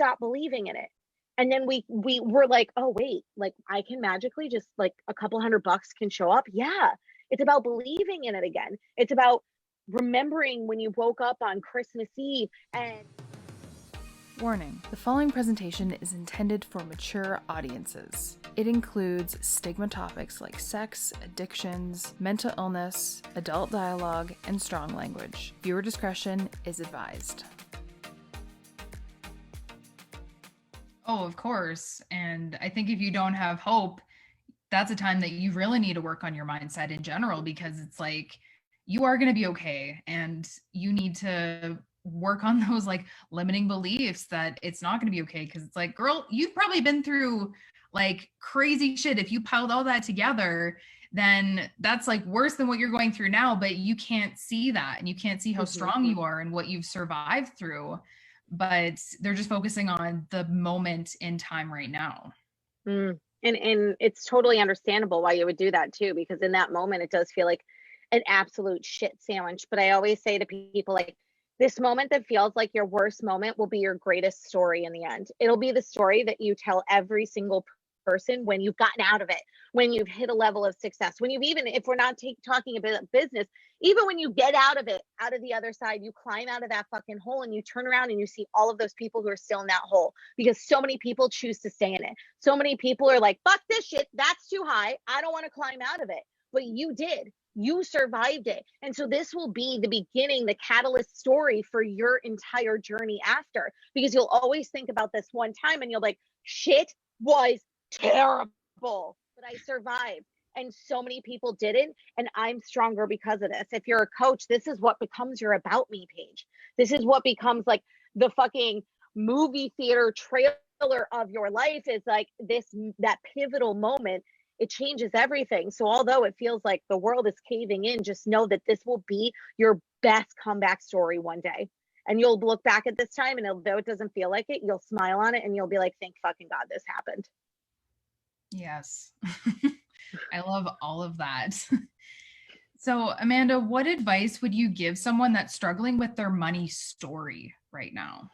stop believing in it. And then we were like, oh wait, like I can magically just like a couple $100 can show up. Yeah. It's about believing in it again. It's about remembering when you woke up on Christmas Eve and Warning, the following presentation is intended for mature audiences. It includes stigma topics like sex, addictions, mental illness, adult dialogue, and strong language. Viewer discretion is advised. Oh, of course. And I think if you don't have hope, that's a time that you really need to work on your mindset in general, because it's like you are going to be okay and you need to work on those like limiting beliefs that it's not going to be okay. Because it's like, girl, you've probably been through like crazy shit. If you piled all that together, then that's like worse than what you're going through now, but you can't see that and you can't see how strong you are and what you've survived through. But they're just focusing on the moment in time right now. And it's totally understandable why you would do that too, because in that moment it does feel like an absolute shit sandwich. But I always say to people, like, this moment that feels like your worst moment will be your greatest story in the end. It'll be the story that you tell every single person when you've gotten out of it, when you've hit a level of success, when you've even, if we're not talking about business, even when you get out of it, out of the other side, you climb out of that fucking hole and you turn around and you see all of those people who are still in that hole, because so many people choose to stay in it. So many people are like, fuck this shit, that's too high, I don't want to climb out of it. But you did. You survived it. And so this will be the beginning, the catalyst story for your entire journey after, because you'll always think about this one time and you'll like, shit was terrible, but I survived. And so many people didn't. And I'm stronger because of this. If you're a coach, this is what becomes your about me page. This is what becomes like the fucking movie theater trailer of your life, is like that pivotal moment. It changes everything. So although it feels like the world is caving in, just know that this will be your best comeback story one day. And you'll look back at this time and though it doesn't feel like it, you'll smile on it and you'll be like, thank fucking God this happened. Yes. I love all of that. So Amanda, what advice would you give someone that's struggling with their money story right now?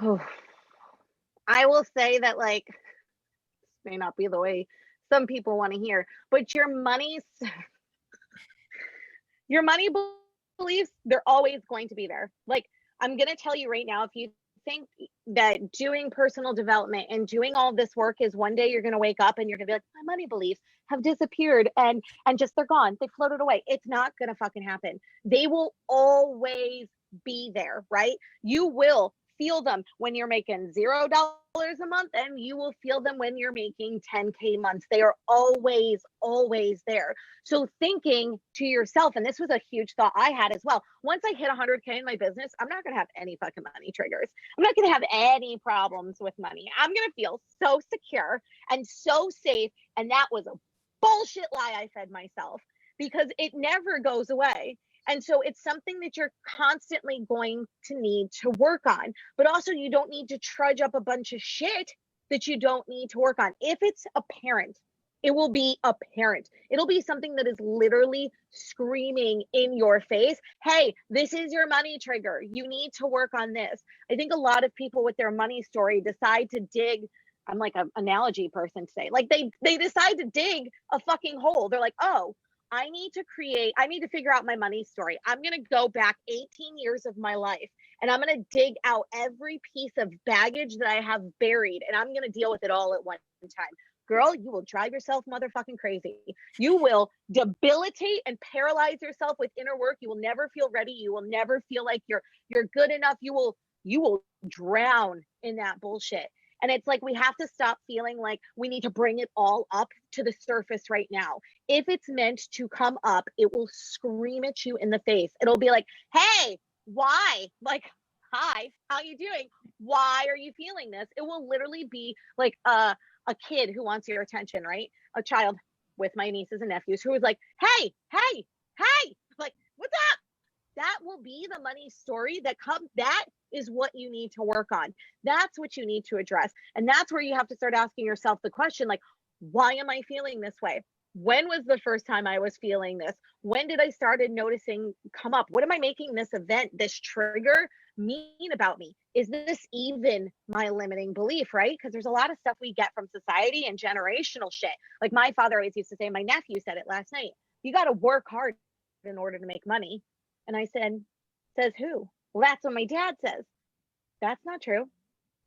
Oh, I will say that, like, this may not be the way some people want to hear, but your money beliefs, they're always going to be there. Like, I'm going to tell you right now, if you think that doing personal development and doing all this work is one day you're going to wake up and you're going to be like, my money beliefs have disappeared and just they're gone, they floated away. It's not going to fucking happen. They will always be there, right? You will feel them when you're making $0 a month, and you will feel them when you're making 10K months. They are always there. So thinking to yourself, and this was a huge thought I had as well, once I hit 100K in my business, I'm not going to have any fucking money triggers. I'm not going to have any problems with money. I'm going to feel so secure and so safe. And that was a bullshit lie I fed myself, because it never goes away. And so it's something that you're constantly going to need to work on, but also you don't need to trudge up a bunch of shit that you don't need to work on. If it's apparent, it will be apparent. It'll be something that is literally screaming in your face, hey, this is your money trigger. You need to work on this. I think a lot of people with their money story decide to dig, I'm like an analogy person today, like they decide to dig a fucking hole. They're like, oh, I need to figure out my money story. I'm going to go back 18 years of my life and I'm going to dig out every piece of baggage that I have buried and I'm going to deal with it all at one time. Girl, you will drive yourself motherfucking crazy. You will debilitate and paralyze yourself with inner work. You will never feel ready. You will never feel like you're good enough. You will drown in that bullshit. And it's like, we have to stop feeling like we need to bring it all up to the surface right now. If it's meant to come up, it will scream at you in the face. It'll be like, hey, why? Like, hi, how you doing? Why are you feeling this? It will literally be like a kid who wants your attention, right? A child with my nieces and nephews who is like, hey, like, what's up? That will be the money story that is what you need to work on. That's what you need to address. And that's where you have to start asking yourself the question, like, why am I feeling this way? When was the first time I was feeling this? When did I started noticing come up? What am I making this event, this trigger, mean about me? Is this even my limiting belief, right? Because there's a lot of stuff we get from society and generational shit. Like my father always used to say, my nephew said it last night, you got to work hard in order to make money. And I said, says who? Well, that's what my dad says. That's not true.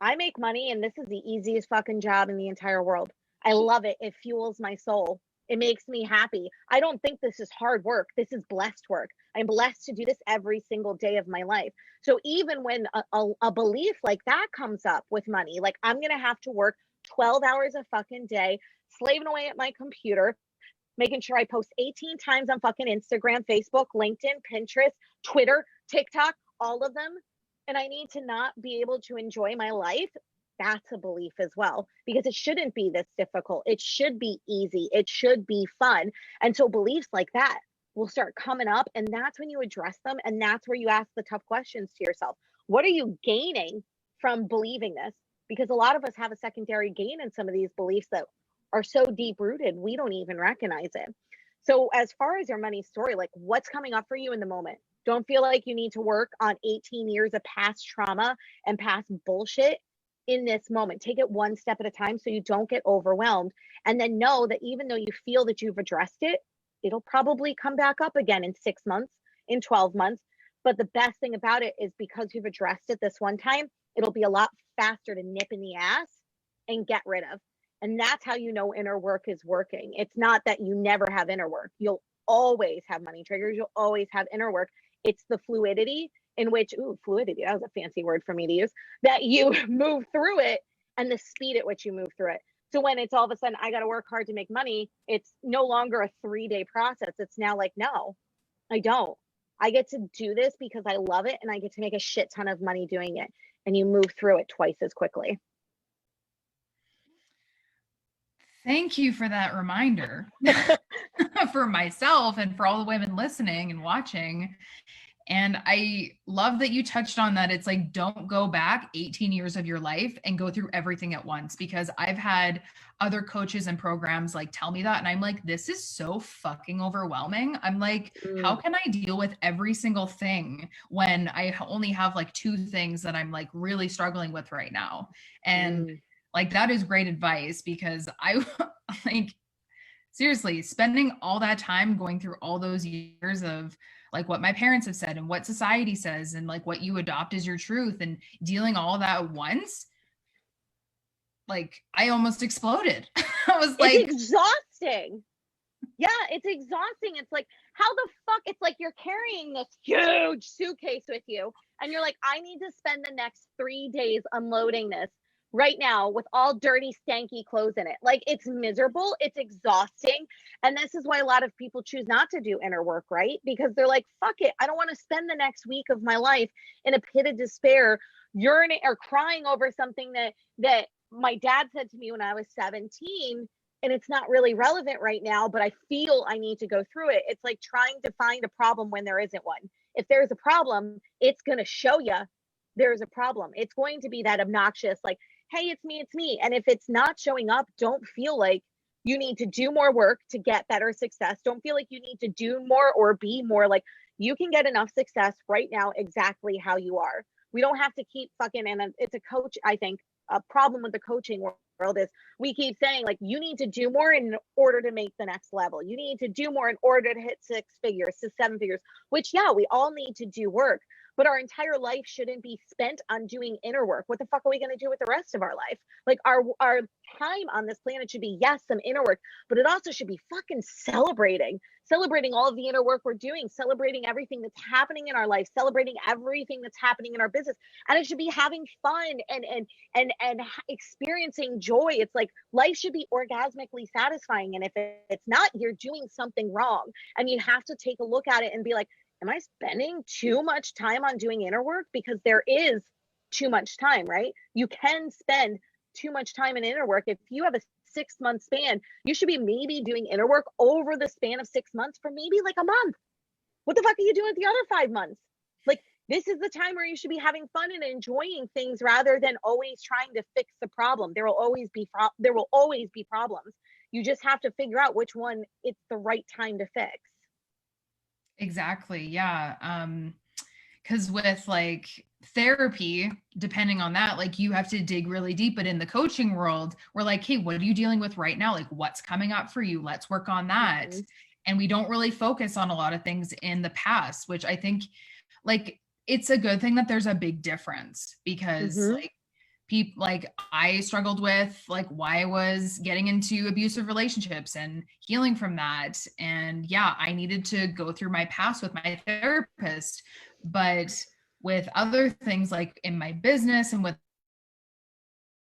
I make money and this is the easiest fucking job in the entire world. I love it. It fuels my soul. It makes me happy. I don't think this is hard work. This is blessed work. I'm blessed to do this every single day of my life. So even when a belief like that comes up with money, like I'm going to have to work 12 hours a fucking day, slaving away at my computer, making sure I post 18 times on fucking Instagram, Facebook, LinkedIn, Pinterest, Twitter, TikTok, all of them. And I need to not be able to enjoy my life. That's a belief as well, because it shouldn't be this difficult. It should be easy. It should be fun. And so beliefs like that will start coming up, and that's when you address them. And that's where you ask the tough questions to yourself. What are you gaining from believing this? Because a lot of us have a secondary gain in some of these beliefs that are so deep rooted, we don't even recognize it. So as far as your money story, like what's coming up for you in the moment? Don't feel like you need to work on 18 years of past trauma and past bullshit in this moment. Take it one step at a time so you don't get overwhelmed. And then know that even though you feel that you've addressed it, it'll probably come back up again in 6 months, in 12 months. But the best thing about it is because you've addressed it this one time, it'll be a lot faster to nip in the ass and get rid of. And that's how you know inner work is working. It's not that you never have inner work. You'll always have money triggers. You'll always have inner work. It's the fluidity in which, fluidity, that was a fancy word for me to use, that you move through it and the speed at which you move through it. So when it's all of a sudden, I got to work hard to make money, it's no longer a 3-day process. It's now like, no, I don't. I get to do this because I love it and I get to make a shit ton of money doing it. And you move through it twice as quickly. Thank you for that reminder for myself and for all the women listening and watching. And I love that you touched on that. It's like, don't go back 18 years of your life and go through everything at once, because I've had other coaches and programs like tell me that. And I'm like, this is so fucking overwhelming. I'm like, how can I deal with every single thing when I only have like 2 things that I'm like really struggling with right now? And like, that is great advice, because I like, seriously, spending all that time going through all those years of like what my parents have said and what society says and like what you adopt as your truth and dealing all of that at once, like I almost exploded. I was like, it's exhausting. Yeah, it's exhausting. It's like, how the fuck? It's like you're carrying this huge suitcase with you and you're like, I need to spend the next 3 days unloading this right now with all dirty, stanky clothes in it. Like, it's miserable. It's exhausting. And this is why a lot of people choose not to do inner work, right? Because they're like, fuck it. I don't want to spend the next week of my life in a pit of despair, urinating or crying over something that my dad said to me when I was 17. And it's not really relevant right now, but I feel I need to go through it. It's like trying to find a problem when there isn't one. If there's a problem, it's going to show you there's a problem. It's going to be that obnoxious, like, hey, it's me, it's me. And if it's not showing up, don't feel like you need to do more work to get better success. Don't feel like you need to do more or be more. Like, you can get enough success right now exactly how you are. We don't have to keep fucking, and it's a coach, I think, a problem with the coaching world is we keep saying like, you need to do more in order to make the next level. You need to do more in order to hit 6 figures to 7 figures, which, yeah, we all need to do work, but our entire life shouldn't be spent on doing inner work. What the fuck are we going to do with the rest of our life? Like, our time on this planet should be, yes, some inner work, but it also should be fucking celebrating all of the inner work we're doing, celebrating everything that's happening in our life, celebrating everything that's happening in our business. And it should be having fun and experiencing joy. It's like, life should be orgasmically satisfying. And if it's not, you're doing something wrong. And you have to take a look at it and be like, am I spending too much time on doing inner work? Because there is too much time, right? You can spend too much time in inner work. If you have a 6-month span, you should be maybe doing inner work over the span of 6 months for maybe like a month. What the fuck are you doing with the other 5 months? Like, this is the time where you should be having fun and enjoying things rather than always trying to fix the problem. There will always be problems. You just have to figure out which one it's the right time to fix. exactly. Yeah. Because with like, therapy, depending on that, like you have to dig really deep. But in the coaching world, we're like, hey, what are you dealing with right now? Like, what's coming up for you? Let's work on that. Mhm. And we don't really focus on a lot of things in the past, which I think, like, it's a good thing that there's a big difference, because Mhm. like people, like I struggled with like why I was getting into abusive relationships and healing from that. And yeah, I needed to go through my past with my therapist. But with other things like in my business and with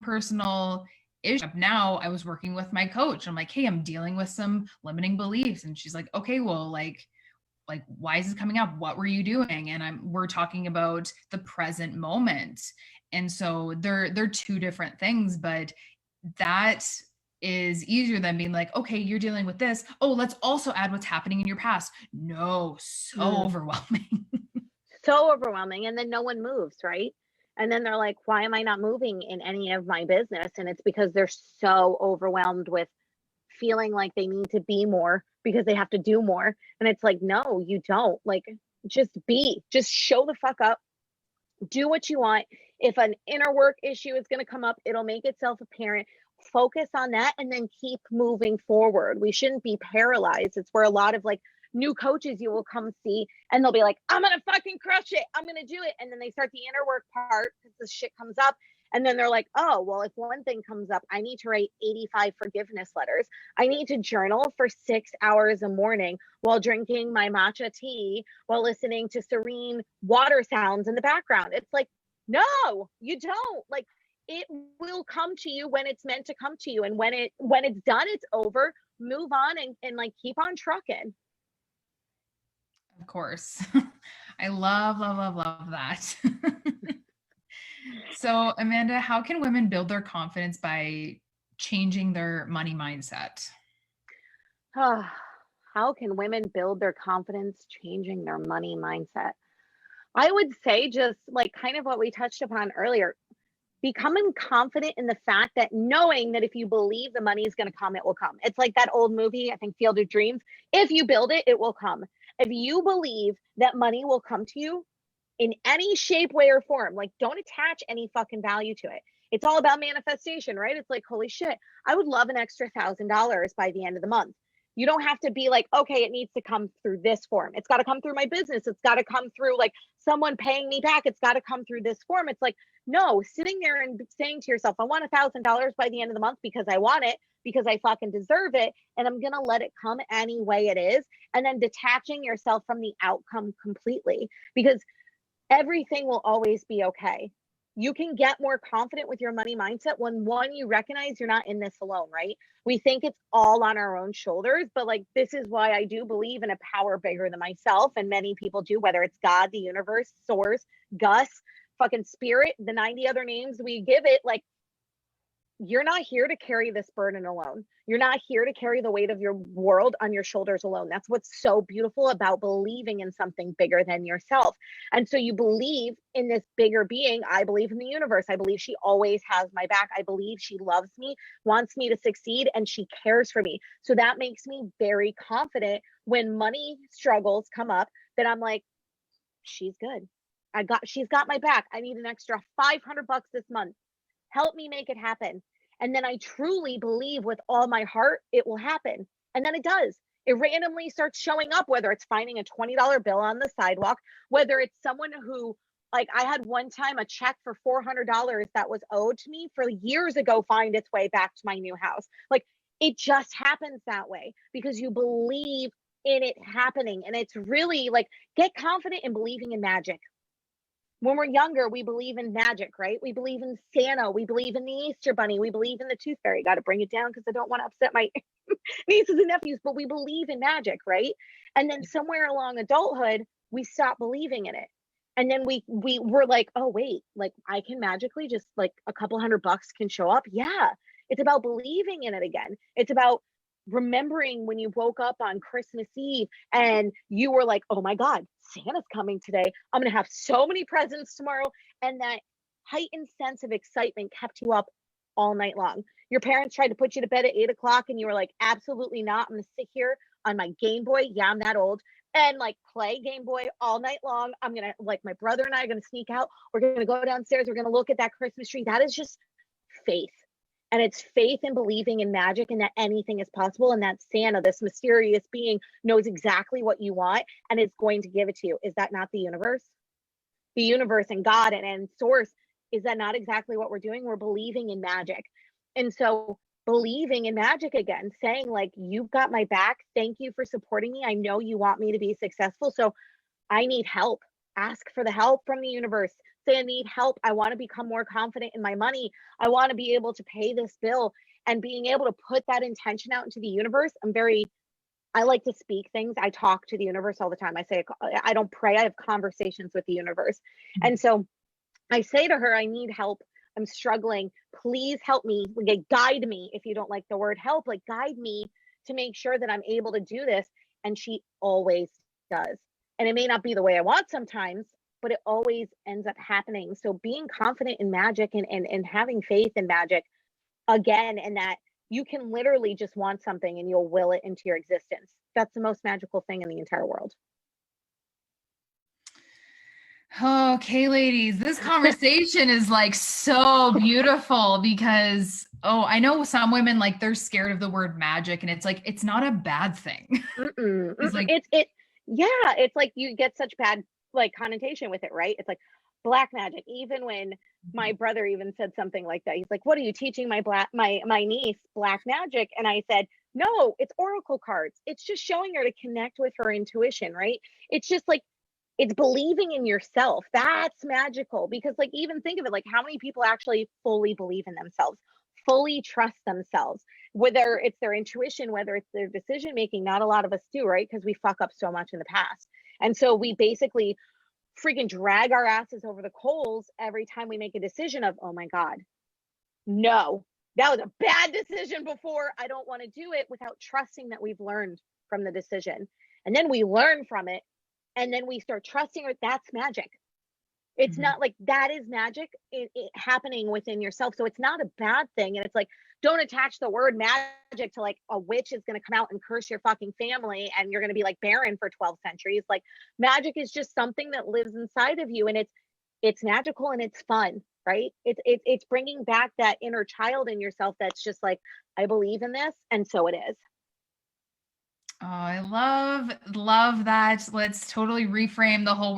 personal issue, now I was working with my coach. I'm like, hey, I'm dealing with some limiting beliefs. And she's like, okay, well, like why is this coming up? What were you doing? And we're talking about the present moment. And so they're two different things, but that is easier than being like, okay, you're dealing with this, oh, let's also add what's happening in your past. No, so Mm. overwhelming. So overwhelming. And then no one moves, right? And then they're like, why am I not moving in any of my business? And it's because they're so overwhelmed with feeling like they need to be more because they have to do more. And it's like, no, you don't. Like, just be, just show the fuck up, do what you want. If an inner work issue is going to come up, it'll make itself apparent. Focus on that and then keep moving forward. We shouldn't be paralyzed. It's where a lot of like new coaches you will come see and they'll be like, I'm going to fucking crush it. I'm going to do it. And then they start the inner work part because this shit comes up. And then they're like, oh, well, if one thing comes up, I need to write 85 forgiveness letters. I need to journal for 6 hours a morning while drinking my matcha tea, while listening to serene water sounds in the background. It's like, no, you don't. Like, it will come to you when it's meant to come to you. And when it's done, it's over. Move on and like keep on trucking. Of course. I love that. So, Amanda, how can women build their confidence by changing their money mindset? How can women build their confidence changing their money mindset? I would say just like kind of what we touched upon earlier, becoming confident in the fact that knowing that if you believe the money is going to come, it will come. It's like that old movie, I think Field of Dreams. If you build it, it will come. If you believe that money will come to you in any shape, way, or form, like don't attach any fucking value to it. It's all about manifestation, right? It's like, holy shit, I would love an extra $1,000 by the end of the month. You don't have to be like, okay, it needs to come through this form. It's got to come through my business. It's got to come through like someone paying me back. It's got to come through this form. It's like, no, sitting there and saying to yourself, I want $1,000 by the end of the month because I want it, because I fucking deserve it. And I'm going to let it come any way it is. And then detaching yourself from the outcome completely, because everything will always be okay. You can get more confident with your money mindset when one, you recognize you're not in this alone, right? We think it's all on our own shoulders, but like this is why I do believe in a power bigger than myself, and many people do, whether it's God, the universe, source, Gus, fucking spirit, the 90 other names we give it. Like, you're not here to carry this burden alone. You're not here to carry the weight of your world on your shoulders alone. That's what's so beautiful about believing in something bigger than yourself. And so you believe in this bigger being. I believe in the universe. I believe she always has my back. I believe she loves me, wants me to succeed, and she cares for me. So that makes me very confident when money struggles come up, that I'm like, she's good. She's got my back. I need an extra $500 this month. Help me make it happen. And then I truly believe with all my heart it will happen. And then it does. It randomly starts showing up, whether it's finding a $20 bill on the sidewalk, whether it's someone who, like, I had one time a check for $400 that was owed to me for years ago find its way back to my new house. Like, it just happens that way because you believe in it happening. And it's really like, get confident in believing in magic. When we're younger, we believe in magic, right? We believe in Santa. We believe in the Easter Bunny. We believe in the Tooth Fairy. Got to bring it down because I don't want to upset my nieces and nephews, but we believe in magic, right? And then somewhere along adulthood, we stop believing in it. And then we were like, oh, wait, like I can magically just like a couple $100 can show up. Yeah. It's about believing in it again. It's about remembering when you woke up on Christmas Eve and you were like, oh my God, Santa's coming today. I'm going to have so many presents tomorrow. And that heightened sense of excitement kept you up all night long. Your parents tried to put you to bed at 8 o'clock and you were like, absolutely not. I'm going to sit here on my Game Boy. Yeah, I'm that old. and like play Game Boy all night long. I'm gonna, like, my brother and I are gonna sneak out. We're gonna go downstairs. We're gonna look at that Christmas tree. That is just faith. And it's faith and believing in magic and that anything is possible. And that Santa, this mysterious being, knows exactly what you want and is going to give it to you. Is that not the universe? The universe and God and source, is that not exactly what we're doing? We're believing in magic. And so believing in magic again, saying like, you've got my back. Thank you for supporting me. I know you want me to be successful. So I need help. Ask for the help from the universe. Say, I need help. I want to become more confident in my money. I want to be able to pay this bill, and being able to put that intention out into the universe. I like to speak things. I talk to the universe all the time. I say, I don't pray. I have conversations with the universe. And so I say to her, I need help. I'm struggling. Please help me. Like, guide me. If you don't like the word help, like, guide me to make sure that I'm able to do this. And she always does. And it may not be the way I want sometimes, but it always ends up happening. So being confident in magic and having faith in magic again, and that you can literally just want something and you'll will it into your existence. That's the most magical thing in the entire world. Okay, ladies, this conversation is like so beautiful because, I know some women, like, they're scared of the word magic, and it's like, it's not a bad thing. It's like, it's like you get such bad like connotation with it, right? It's like black magic. Even when my brother even said something like that, he's like, what are you teaching my niece black magic? And I said, no, it's oracle cards. It's just showing her to connect with her intuition, right? It's just like, it's believing in yourself. That's magical. Because like, even think of it, like, how many people actually fully believe in themselves, fully trust themselves, whether it's their intuition, whether it's their decision making. Not a lot of us do, right? Because we fuck up so much in the past. And so we basically freaking drag our asses over the coals every time we make a decision of, oh my God, no, that was a bad decision before. I don't want to do it, without trusting that we've learned from the decision. And then we learn from it. And then we start trusting it. That's magic. It's not like, that is magic it happening within yourself. So it's not a bad thing. And it's like, don't attach the word magic to like a witch is going to come out and curse your fucking family and you're going to be like barren for 12 centuries. Like, magic is just something that lives inside of you, and it's magical and it's fun, right? It's bringing back that inner child in yourself that's just like, I believe in this, and so it is. Oh, I love that. Let's totally reframe the whole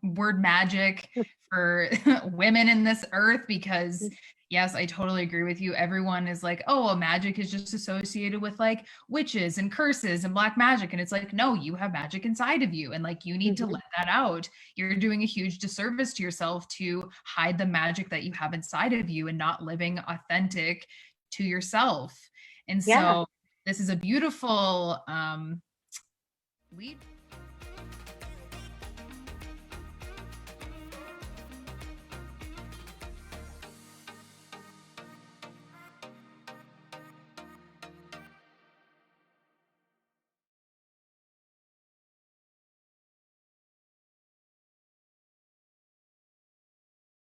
word magic for women in this earth, because yes, I totally agree with you. Everyone is like, oh, magic is just associated with like witches and curses and black magic. And it's like, no, you have magic inside of you. And like, you need to let that out. You're doing a huge disservice to yourself to hide the magic that you have inside of you and not living authentic to yourself. And so this is a beautiful lead.